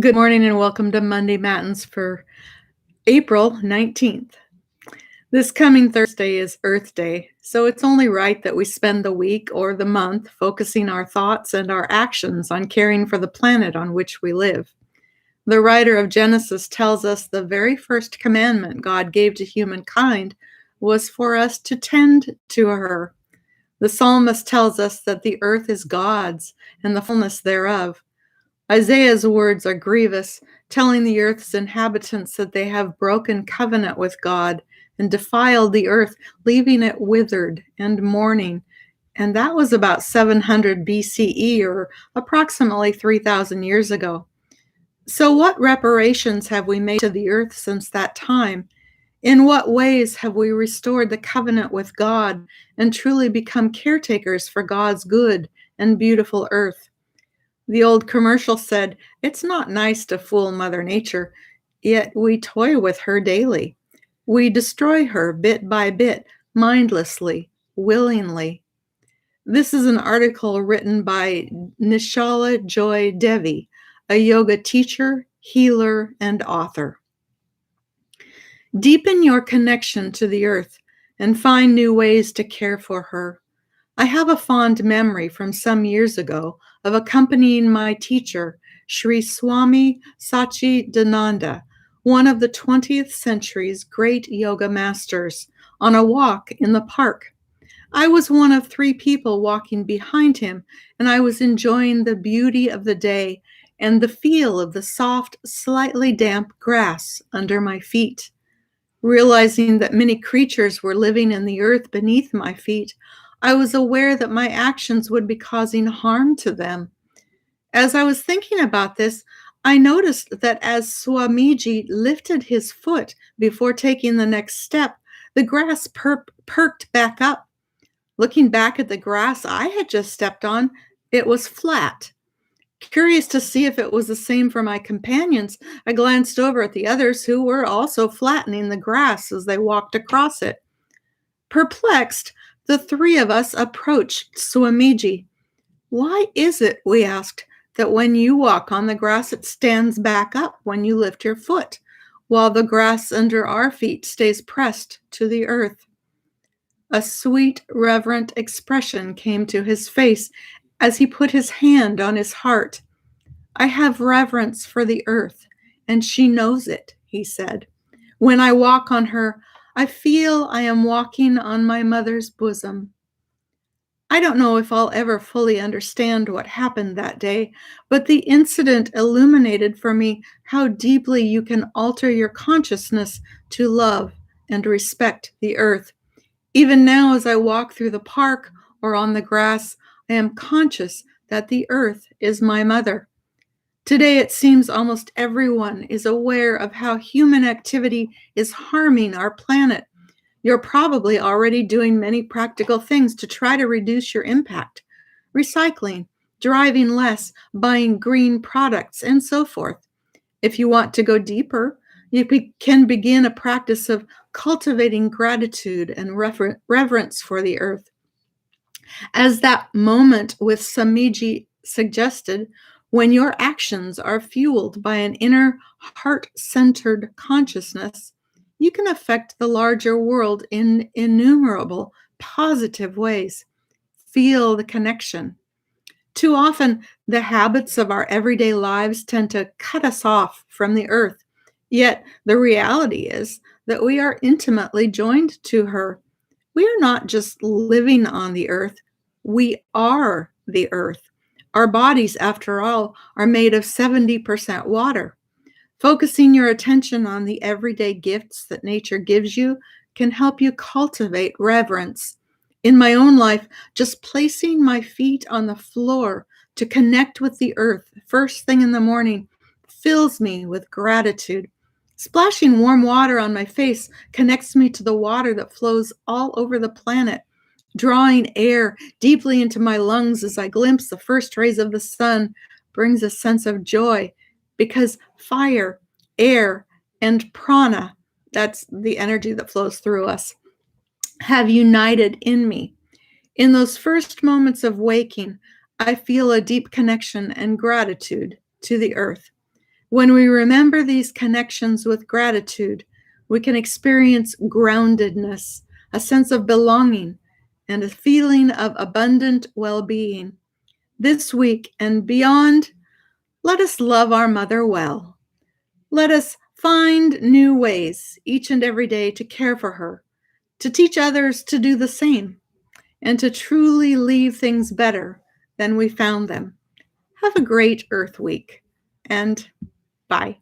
Good morning and welcome to Monday Matins for April 19th. This coming Thursday is Earth Day, so it's only right that we spend the week or the month focusing our thoughts and our actions on caring for the planet on which we live. The writer of Genesis tells us the very first commandment God gave to humankind was for us to tend to her. The psalmist tells us that the earth is God's and the fullness thereof. Isaiah's words are grievous, telling the earth's inhabitants that they have broken covenant with God and defiled the earth, leaving it withered and mourning. And that was about 700 BCE, or approximately 3,000 years ago. So, what reparations have we made to the earth since that time? In what ways have we restored the covenant with God and truly become caretakers for God's good and beautiful earth? The old commercial said, "It's not nice to fool Mother Nature, yet we toy with her daily. We destroy her bit by bit, mindlessly, willingly." This is an article written by Nischala Joy Devi, a yoga teacher, healer, and author. Deepen your connection to the earth and find new ways to care for her. I have a fond memory from some years ago of accompanying my teacher, Sri Swami Satchidananda, one of the 20th century's great yoga masters, on a walk in the park. I was one of 3 people walking behind him, and I was enjoying the beauty of the day and the feel of the soft, slightly damp grass under my feet. Realizing that many creatures were living in the earth beneath my feet, I was aware that my actions would be causing harm to them. As I was thinking about this, I noticed that as Swamiji lifted his foot before taking the next step, the grass perked back up. Looking back at the grass I had just stepped on, it was flat. Curious to see if it was the same for my companions, I glanced over at the others who were also flattening the grass as they walked across it. Perplexed, the 3 of us approached Swamiji. "Why is it," we asked, "that when you walk on the grass it stands back up when you lift your foot, while the grass under our feet stays pressed to the earth?" A sweet, reverent expression came to his face as he put his hand on his heart. "I have reverence for the earth, and she knows it," he said. "When I walk on her, I feel I am walking on my mother's bosom." I don't know if I'll ever fully understand what happened that day, but the incident illuminated for me how deeply you can alter your consciousness to love and respect the earth. Even now, as I walk through the park or on the grass, I am conscious that the earth is my mother. Today, it seems almost everyone is aware of how human activity is harming our planet. You're probably already doing many practical things to try to reduce your impact: recycling, driving less, buying green products, and so forth. If you want to go deeper, you can begin a practice of cultivating gratitude and reverence for the earth. As that moment with Samiji suggested, when your actions are fueled by an inner heart-centered consciousness, you can affect the larger world in innumerable positive ways. Feel the connection. Too often, the habits of our everyday lives tend to cut us off from the earth. Yet, the reality is that we are intimately joined to her. We are not just living on the earth, we are the earth. Our bodies, after all, are made of 70% water. Focusing your attention on the everyday gifts that nature gives you can help you cultivate reverence. In my own life, just placing my feet on the floor to connect with the earth first thing in the morning fills me with gratitude. Splashing warm water on my face connects me to the water that flows all over the planet. Drawing air deeply into my lungs as I glimpse the first rays of the sun brings a sense of joy, because fire, air, and prana, that's the energy that flows through us, have united in me. In those first moments of waking, I feel a deep connection and gratitude to the earth. When we remember these connections with gratitude, we can experience groundedness, a sense of belonging, and a feeling of abundant well being. This week and beyond, let us love our mother well. Let us find new ways each and every day to care for her, to teach others to do the same, and to truly leave things better than we found them. Have a great Earth Week, and bye.